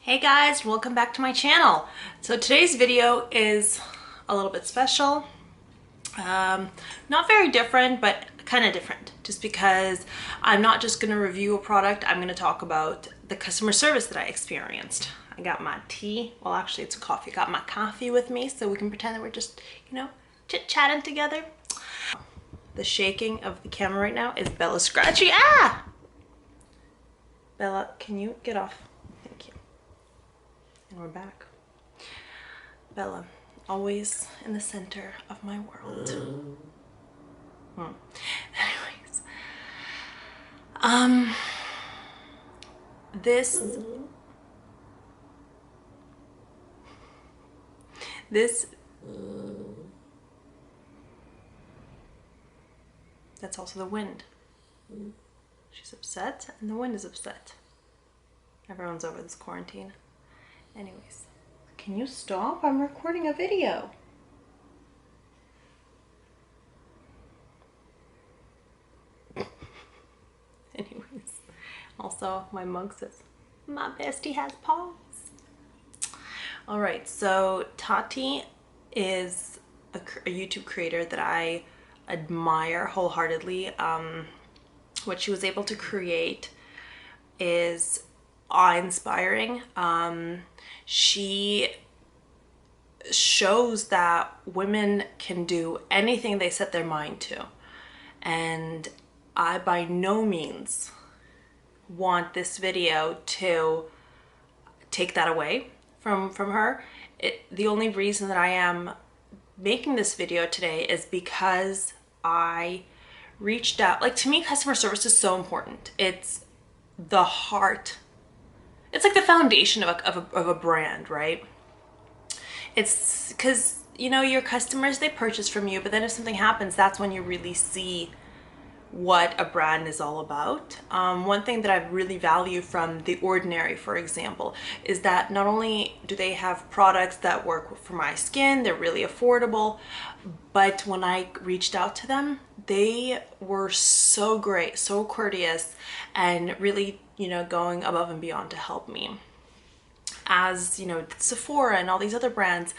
Hey guys, welcome back to my channel. So today's video is a little bit special. Not very different, but kind of different. Just because I'm not just going to review a product, I'm going to talk about the customer service that I experienced. I got my tea, well actually it's coffee. I got my coffee with me so we can pretend that we're just, chit-chatting together. The shaking of the camera right now is Bella scratching. Ah! Bella, can you get off? Thank you. And we're back. Bella, always in the center of my world. Anyways, this that's also the wind. She's upset and the wind is upset. Everyone's over this quarantine. Anyways, can you stop? I'm recording a video. Anyways, also my mug says, my bestie has paws. All right, so Tati is a YouTube creator that I admire wholeheartedly. What she was able to create is awe-inspiring. She shows that women can do anything they set their mind to, and I by no means want this video to take that away from her. The only reason that I am making this video today is because I reached out. Like, to me, customer service is so important. It's the heart. It's like the foundation of a brand, right? It's because, your customers, they purchase from you, but then if something happens, that's when you really see what a brand is all about. One thing that I really value from The Ordinary, for example, is that not only do they have products that work for my skin, they're really affordable, but when I reached out to them, they were so great, so courteous, and really, going above and beyond to help me. As Sephora and all these other brands.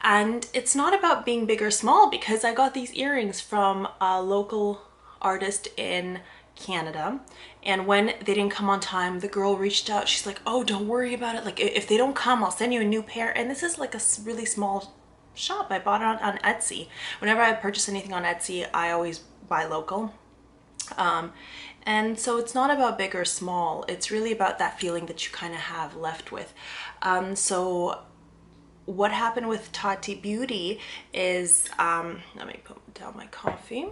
And it's not about being big or small, because I got these earrings from a local artist in Canada, and when they didn't come on time, the girl reached out. She's like, oh, don't worry about it, like if they don't come, I'll send you a new pair. And this is like a really small shop. I bought it on Etsy. Whenever I purchase anything on Etsy, I always buy local. And so it's not about big or small. It's really about that feeling that you kind of have left with. So what happened with Tati Beauty is, let me put down my coffee.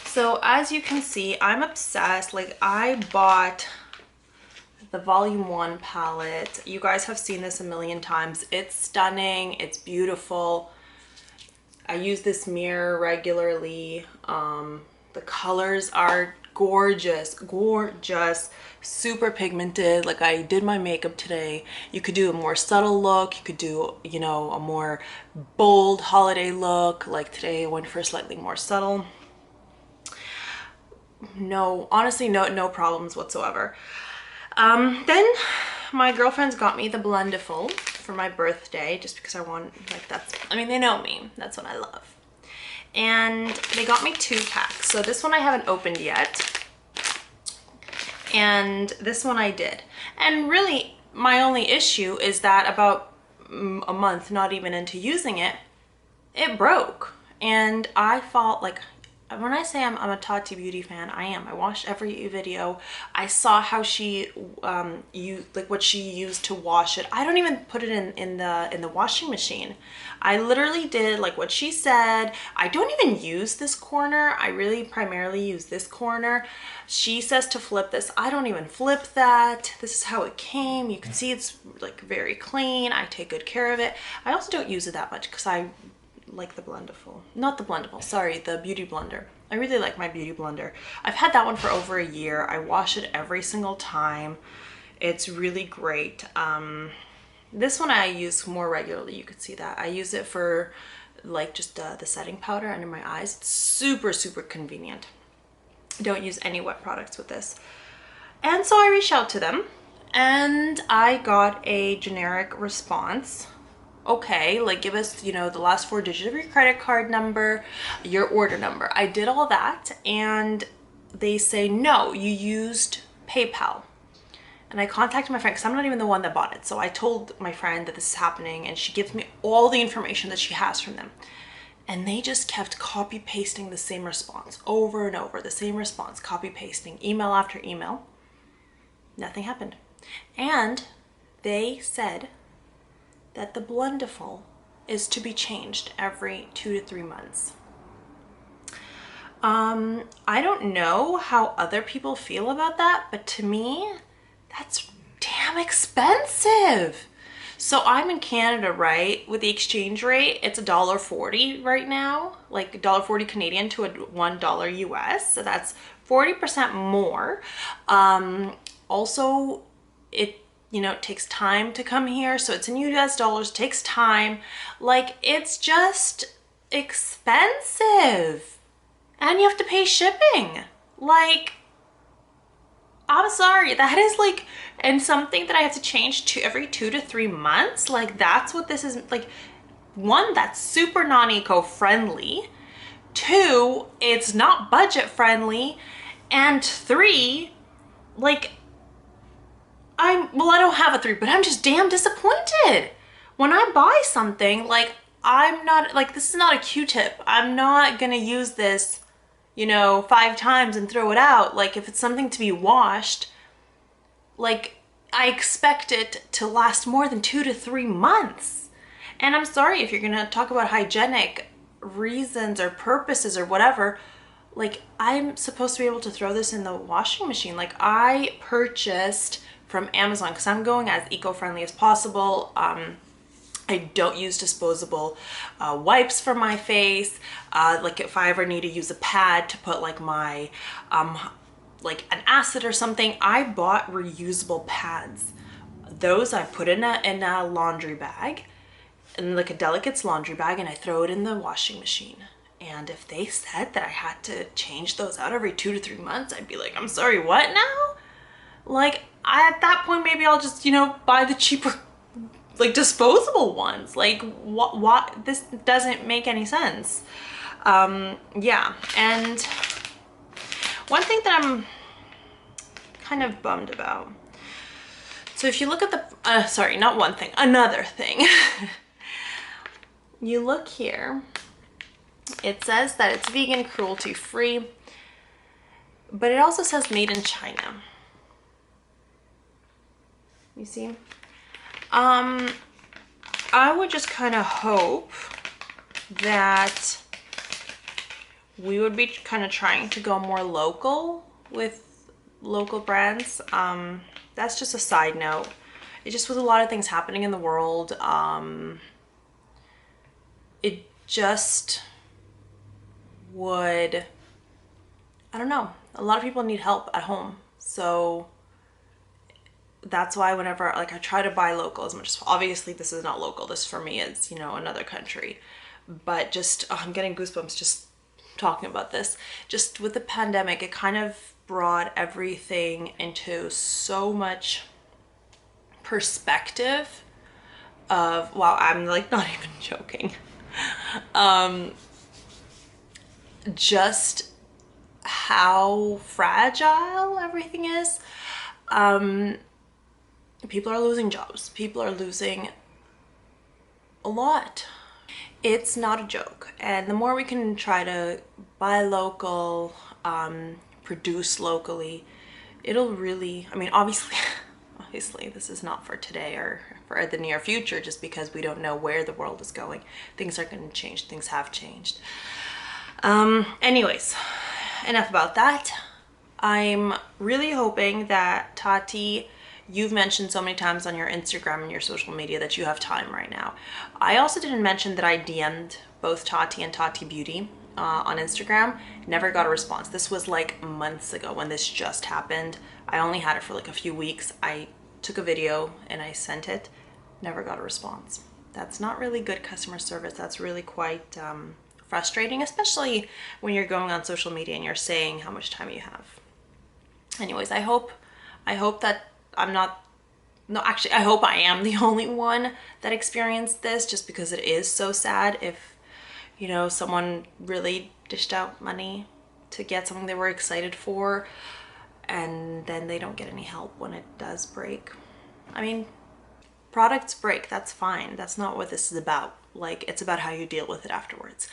So as you can see, I'm obsessed. Like, I bought the Volume 1 palette. You guys have seen this a million times. It's stunning. It's beautiful. I use this mirror regularly. The colors are gorgeous, gorgeous, super pigmented. Like, I did my makeup today. You could do a more subtle look. You could do, a more bold holiday look. Like today I went for slightly more subtle. No, honestly, no problems whatsoever. Then my girlfriends got me the blendiful for my birthday, just because I want, like, they know me. That's what I love. And they got me 2 packs. So this one I haven't opened yet, and this one I did. And really, my only issue is that about a month, not even into using it, it broke. And I felt like, when I say I'm a Tati Beauty fan, I am. I watched every video. I saw how she what she used to wash it. I don't even put it in the washing machine. I literally did like what she said. I don't even use this corner. I really primarily use this corner. She says to flip this. I don't even flip that. This is how it came. You can see it's like very clean. I take good care of it. I also don't use it that much because I like the blendiful, not the blendiful, sorry, the beauty blender. I really like my beauty blender. I've had that one for over a year. I wash it every single time. It's really great. This one I use more regularly. You could see that I use it for like just the setting powder under my eyes. It's super convenient. Don't use any wet products with this. And so I reached out to them and I got a generic response. Okay, like give us, you know, the last 4 digits of your credit card number, your order number. I did all that and they say, no, you used PayPal. And I contacted my friend because I'm not even the one that bought it. So I told my friend that this is happening and she gives me all the information that she has from them. And they just kept copy pasting the same response over and over, the same response, copy pasting, email after email. Nothing happened. And they said that the blendiful is to be changed every 2 to 3 months. I don't know how other people feel about that, but to me, that's damn expensive. So I'm in Canada, right? With the exchange rate, it's $1.40 right now, like $1.40 Canadian to $1 US. So that's 40% more. Also, it, you know, it takes time to come here. So it's in US dollars, takes time. Like, it's just expensive. And you have to pay shipping. Like, I'm sorry, that is like, and something that I have to change to every 2 to 3 months. Like, that's what this is. Like, one, that's super non-eco-friendly. 2, it's not budget friendly. And 3, like, I don't have a 3, but I'm just damn disappointed. When I buy something, like, I'm not, like, this is not a Q-tip. I'm not gonna use this, you know, 5 times and throw it out. Like, if it's something to be washed, like, I expect it to last more than 2 to 3 months. And I'm sorry, if you're gonna talk about hygienic reasons or purposes or whatever, like, I'm supposed to be able to throw this in the washing machine. Like, I purchased from Amazon because I'm going as eco-friendly as possible. I don't use disposable wipes for my face. Like, if I ever need to use a pad to put like my, like an acid or something, I bought reusable pads. Those I put in a laundry bag, in like a Delicate's laundry bag, and I throw it in the washing machine. And if they said that I had to change those out every 2 to 3 months, I'd be like, I'm sorry, what now? Like, at that point, maybe I'll just, you know, buy the cheaper, like, disposable ones. Like, what, this doesn't make any sense. Yeah, and one thing that I'm kind of bummed about. So if you look at the, sorry, not one thing, another thing. You look here, it says that it's vegan, cruelty free, but it also says made in China. You see? I would just kind of hope that we would be kind of trying to go more local with local brands. That's just a side note. It just with a lot of things happening in the world, it just would, I don't know, a lot of people need help at home. So that's why whenever, like, I try to buy local as much as, obviously this is not local, this for me is, you know, another country, but just, oh, I'm getting goosebumps just talking about this. Just with the pandemic, it kind of brought everything into so much perspective of, wow, I'm like not even joking. Just how fragile everything is. People are losing jobs. People are losing a lot. It's not a joke. And the more we can try to buy local, produce locally, it'll really, I mean, obviously this is not for today or for the near future, just because we don't know where the world is going. Things are going to change. Things have changed. Anyways, enough about that. I'm really hoping that Tati, you've mentioned so many times on your Instagram and your social media that you have time right now. I also didn't mention that I DM'd both Tati and Tati Beauty on Instagram. Never got a response. This was like months ago when this just happened. I only had it for like a few weeks. I took a video and I sent it. Never got a response. That's not really good customer service. That's really quite frustrating, especially when you're going on social media and you're saying how much time you have. Anyways, I hope that I'm not no, actually, I hope I am the only one that experienced this, just because it is so sad if, you know, someone really dished out money to get something they were excited for and then they don't get any help when it does break. I mean, products break, that's fine. That's not what this is about. Like, it's about how you deal with it afterwards.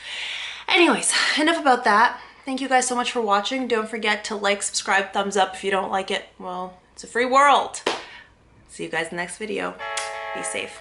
Anyways, enough about that. Thank you guys so much for watching. Don't forget to like, subscribe, thumbs up. If you don't like it, well, it's a free world. See you guys in the next video. Be safe.